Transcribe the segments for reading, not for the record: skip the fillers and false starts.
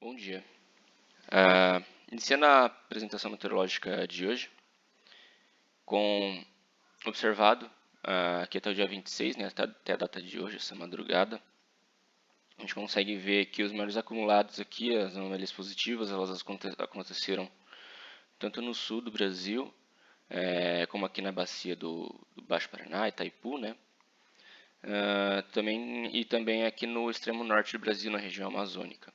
Bom dia. Iniciando a apresentação meteorológica de hoje, com observado aqui até o dia 26, né, até a data de hoje, essa madrugada, a gente consegue ver que os maiores acumulados aqui, as anomalias positivas, elas aconteceram tanto no sul do Brasil, como aqui na bacia do Baixo Paraná, Itaipu, né, também aqui no extremo norte do Brasil, na região amazônica.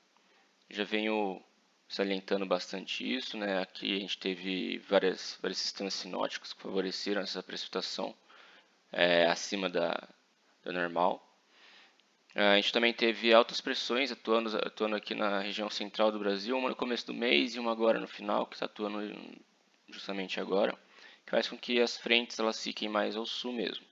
Já venho salientando bastante isso, né? Aqui a gente teve vários sistemas sinóticos que favoreceram essa precipitação acima da normal. A gente também teve altas pressões atuando aqui na região central do Brasil, uma no começo do mês e uma agora no final, que está atuando justamente agora, que faz com que as frentes elas fiquem mais ao sul mesmo.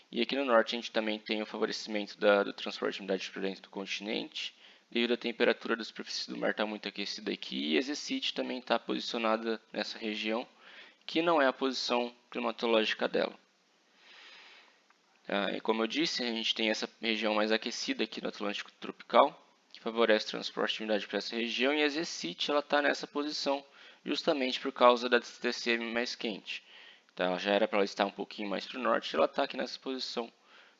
E aqui no norte a gente também tem o favorecimento do transporte de umidade para dentro do continente, devido à temperatura da superfície do mar estar muito aquecida aqui, e a Execite também está posicionada nessa região, que não é a posição climatológica dela. E como eu disse, a gente tem essa região mais aquecida aqui no Atlântico Tropical, que favorece o transporte de umidade para essa região, e a Execite está nessa posição justamente por causa da TCM mais quente. Então, já era para ela estar um pouquinho mais para o norte, ela está aqui nessa posição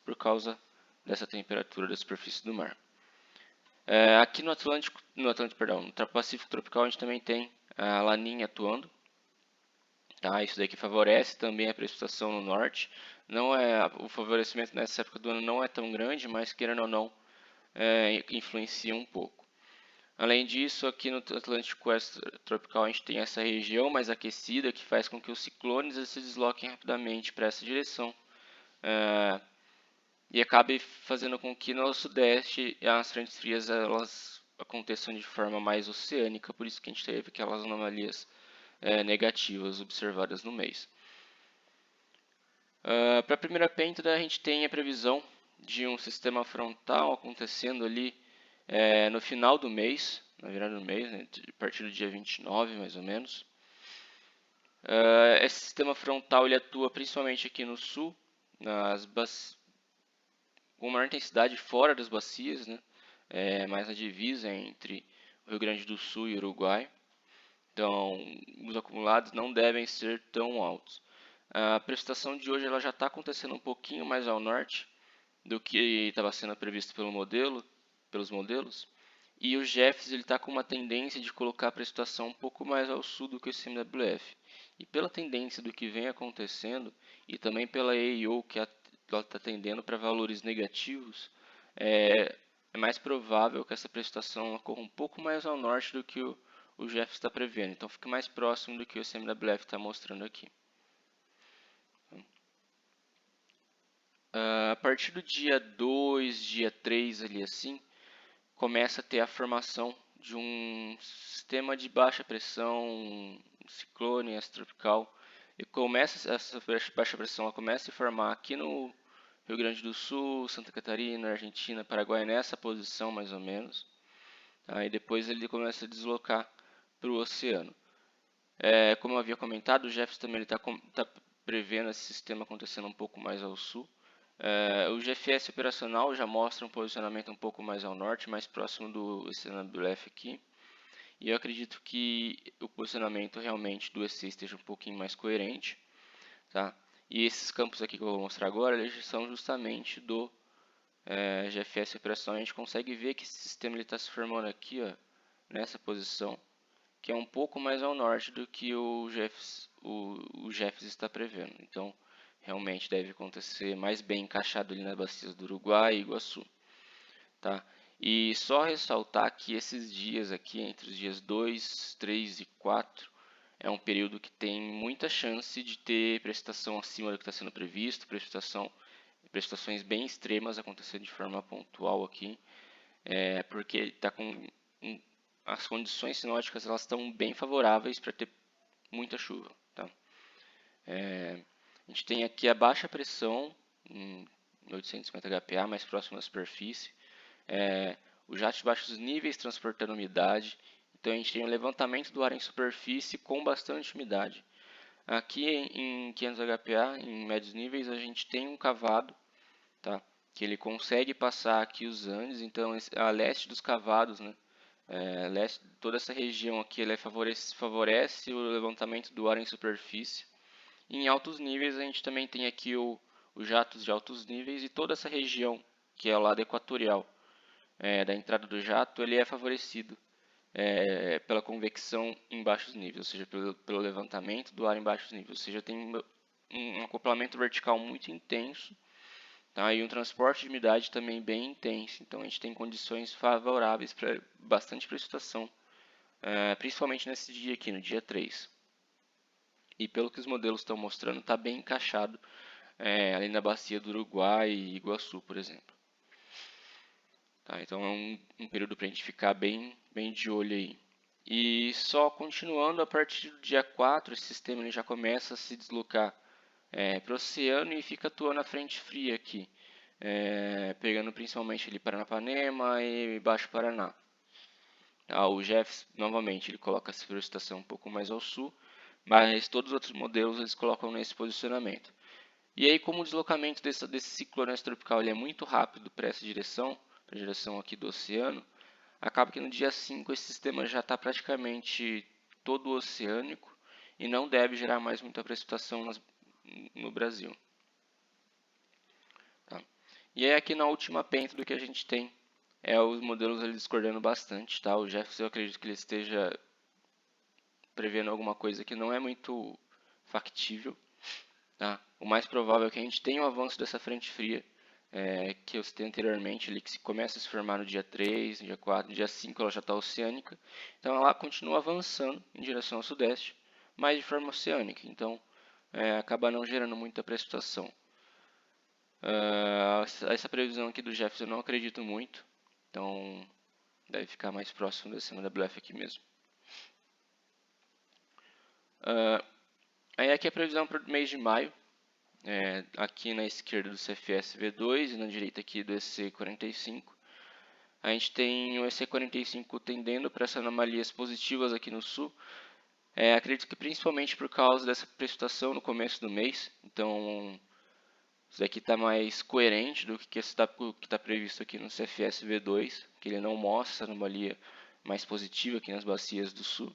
por causa dessa temperatura da superfície do mar. Aqui no Pacífico Tropical, a gente também tem a Laninha atuando. Tá? Isso daqui favorece também a precipitação no norte. O favorecimento nessa época do ano não é tão grande, mas querendo ou não, influencia um pouco. Além disso, aqui no Atlântico Tropical a gente tem essa região mais aquecida que faz com que os ciclones se desloquem rapidamente para essa direção e acabe fazendo com que no sudeste as frentes frias elas aconteçam de forma mais oceânica, por isso que a gente teve aquelas anomalias negativas observadas no mês. Para a primeira pêntade a gente tem a previsão de um sistema frontal acontecendo ali no final do mês, na virada do mês, né, a partir do dia 29 mais ou menos. Esse sistema frontal ele atua principalmente aqui no sul, com maior intensidade fora das bacias, né, mais na divisa entre o Rio Grande do Sul e o Uruguai. Então, os acumulados não devem ser tão altos. A precipitação de hoje ela já está acontecendo um pouquinho mais ao norte do que estava sendo previsto pelos modelos. E o GEFS está com uma tendência de colocar a precipitação um pouco mais ao sul do que o CMWF. E pela tendência do que vem acontecendo, e também pela AEO que está tendendo para valores negativos, é mais provável que essa precipitação ocorra um pouco mais ao norte do que o GEFS está prevendo. Então fica mais próximo do que o CMWF está mostrando aqui. A partir do dia 2, dia 3, ali assim, começa a ter a formação de um sistema de baixa pressão, um ciclone extratropical, e essa baixa pressão ela começa a se formar aqui no Rio Grande do Sul, Santa Catarina, Argentina, Paraguai, nessa posição mais ou menos. Aí depois ele começa a deslocar para o oceano. Como eu havia comentado, o Jeffs também está prevendo esse sistema acontecendo um pouco mais ao sul. O GFS operacional já mostra um posicionamento um pouco mais ao norte, mais próximo do CMWF aqui. E eu acredito que o posicionamento realmente do EC esteja um pouquinho mais coerente. Tá? E esses campos aqui que eu vou mostrar agora, eles são justamente do GFS operacional. A gente consegue ver que esse sistema está se formando aqui, ó, nessa posição, que é um pouco mais ao norte do que o GFS está prevendo. Então, realmente deve acontecer mais bem encaixado ali nas bacias do Uruguai e Iguaçu. Tá? E só ressaltar que esses dias aqui, entre os dias 2, 3 e 4, é um período que tem muita chance de ter precipitação acima do que está sendo previsto, precipitações bem extremas acontecendo de forma pontual aqui, porque está com as condições sinóticas elas estão bem favoráveis para ter muita chuva. Tá? A gente tem aqui a baixa pressão, em 850 HPA, mais próximo da superfície, os jatos de baixos níveis transportando umidade. Então a gente tem um levantamento do ar em superfície com bastante umidade. Aqui em 500 HPA, em médios níveis, a gente tem um cavado, tá? Que ele consegue passar aqui os Andes, então a leste dos cavados, né? Toda essa região aqui ela favorece o levantamento do ar em superfície. E em altos níveis a gente também tem aqui os jatos de altos níveis e toda essa região que é o lado equatorial da entrada do jato, ele é favorecido pela convecção em baixos níveis, ou seja, pelo levantamento do ar em baixos níveis, ou seja, tem um acoplamento vertical muito intenso, tá? E um transporte de umidade também bem intenso, então a gente tem condições favoráveis para bastante precipitação, principalmente nesse dia aqui, no dia 3. E pelo que os modelos estão mostrando, está bem encaixado ali na bacia do Uruguai e Iguaçu, por exemplo. Tá, então é um período para a gente ficar bem de olho aí. E só continuando, a partir do dia 4, esse sistema ele já começa a se deslocar para o oceano e fica atuando a frente fria aqui, pegando principalmente ali Paranapanema e Baixo Paraná. O Jeffs, novamente, ele coloca essa precipitação um pouco mais ao sul, mas todos os outros modelos eles colocam nesse posicionamento. E aí, como o deslocamento desse ciclone tropical ele é muito rápido para essa direção, para a direção aqui do oceano, acaba que no dia 5 esse sistema já está praticamente todo oceânico e não deve gerar mais muita precipitação no Brasil. Tá? E aí aqui na última penta do que a gente tem os modelos eles discordando bastante. Tá? O Jefferson eu acredito que ele esteja prevendo alguma coisa que não é muito factível. Tá? O mais provável é que a gente tenha o avanço dessa frente fria que eu citei anteriormente, ali, que se começa a se formar no dia 3, no dia 4, no dia 5 ela já está oceânica. Então ela continua avançando em direção ao sudeste, mas de forma oceânica. Então acaba não gerando muita precipitação. Essa previsão aqui do Jefferson eu não acredito muito. Então deve ficar mais próximo da cima da BLEF aqui mesmo. Aí aqui é a previsão para o mês de maio. Aqui na esquerda do CFS V2 e na direita aqui do EC45. A gente tem o EC45 tendendo para essas anomalias positivas aqui no sul. Acredito que principalmente por causa dessa precipitação no começo do mês. Então, isso aqui está mais coerente do que está previsto aqui no CFS V2, que ele não mostra essa anomalia mais positiva aqui nas bacias do sul.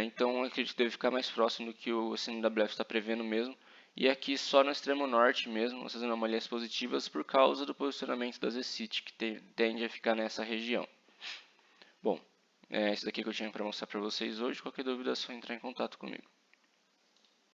Então, acredito que deve ficar mais próximo do que o CNWF está prevendo mesmo. E aqui só no extremo norte mesmo, essas anomalias positivas por causa do posicionamento das ECIT, que tende a ficar nessa região. Bom, isso daqui que eu tinha para mostrar para vocês hoje. Qualquer dúvida é só entrar em contato comigo.